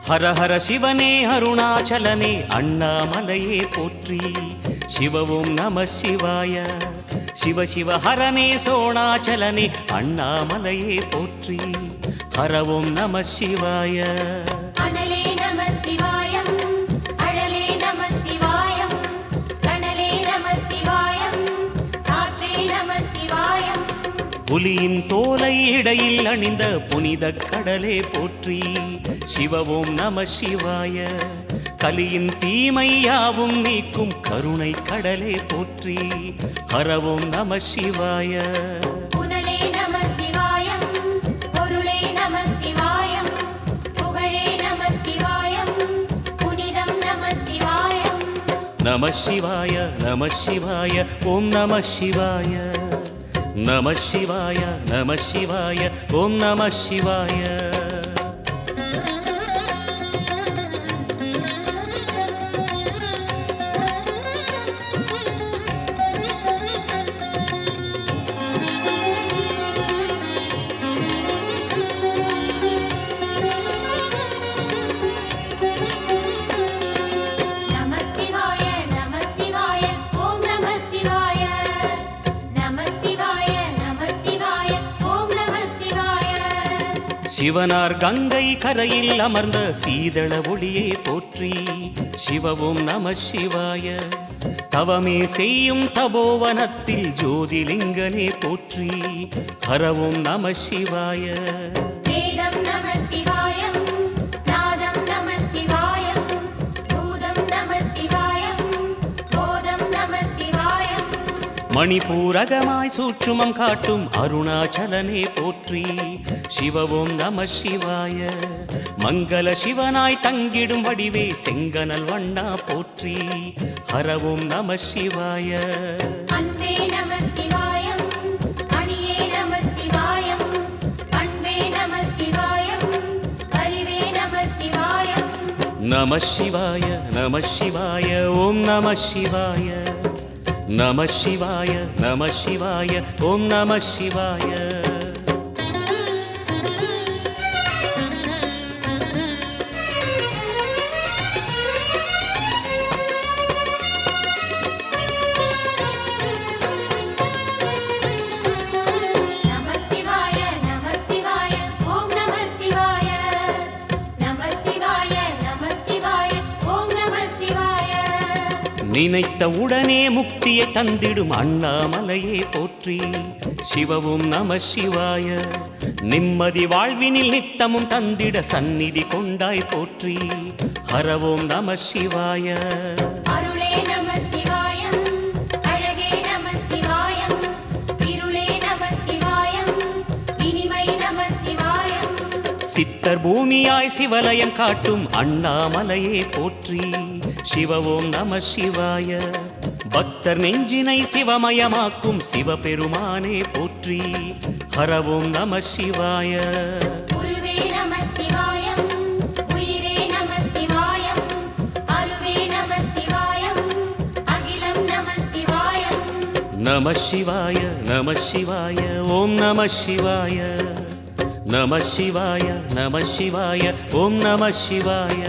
ஹர ஹர சிவனே அருணாச்சலனே அண்ணாமலையே போற்றி. சிவ ஓம் நம சிவாய. சிவ சிவ ஹரனே சோணாச்சலனே அண்ணாமலையே போற்றி. ஹர ஓம் நம சிவாய. அனலே நம சிவாயம், அழலே நம சிவாயம், கனலே நம சிவாயம், காற்றே நம சிவாயம். புலியின் தோலை இடையில் அணிந்த புனித கடலே போற்றி. சிவ ஓம் நம சிவாய. கலியின் தீமை யாவும் நீக்கும் கருணை கடலே போற்றி. ஹர ஓம் நம சிவாய. புனலே நம சிவாயம், பொருளே நம சிவாயம், புகழே நம சிவாயம், புனிதம் நம சிவாயம். நம சிவாய நம சிவாய ஓம் நம சிவாய. நம சிவாய நம சிவாய ஓம் நம சிவாய. நம சிவாய நம சிவாய ஓம் நம சிவாய. நம சிவாய நம சிவாய ஓம் நம சிவாய. சிவனார் கங்கை கரையில் அமர்ந்த சீதள ஒளியே போற்றி. சிவ ஓம் நம சிவாய. தவமே செய்யும் தபோவனத்தில் ஜோதிலிங்கனே போற்றி. ஹர ஓம் நம சிவாய. வேதம் நம சிவாயம், நாதம் நம சிவாயம், பூதம் நம சிவாயம், போதம் நம சிவாயம். மணிபூரகமாய் சூட்சுமம் காட்டும் அருணாச்சலனே போற்றி. சிவ ஓம் நம சிவாய. மங்கள சிவனாய் தங்கிடும் வடிவே செங்கனல் வண்ணா போற்றி. ஹர ஓம் நம சிவாய. அன்பே நம சிவாயம், அணியே நம சிவாயம், பண்பே நம சிவாயம், அறிவே நம சிவாயம். நம சிவாய நம சிவாய ஓம் நம சிவாய. நம சிவாய நம சிவாய ஓம் நம சிவாய. நம சிவாய நம சிவாய ஓம் நம சிவாய. நம சிவாய நம சிவாய ஓம் நம சிவாய. நினைத்த உடனே முக்தியை தந்திடும் அண்ணாமலையே போற்றி. சிவ ஓம் நம சிவாய. நிம்மதி வாழ்வினில் நித்தமும் தந்திட சந்நிதி கொண்டாய் போற்றி. ஹர ஓம் நம சிவாய. அருளே நம சிவாயம், அழகே நம சிவாயம், இருளே நம சிவாயம், இனிமை நம சிவாயம். சித்தர் பூமியாய் சிவலயம் காட்டும் அண்ணாமலையே போற்றி. சிவ ஓம் நம சிவாய. பக்தர் நெஞ்சினை சிவமயமாக்கும் சிவபெருமானே போற்றி. ஹர ஓம் நம சிவாய. குருவே நம சிவாயம், உயிரே நம சிவாயம், அருவே நம சிவாயம், அகிலம் நம சிவாயம். நம சிவாய நம சிவாய ஓம் நம சிவாய. நம சிவாய நம சிவாய ஓம் நம சிவாய.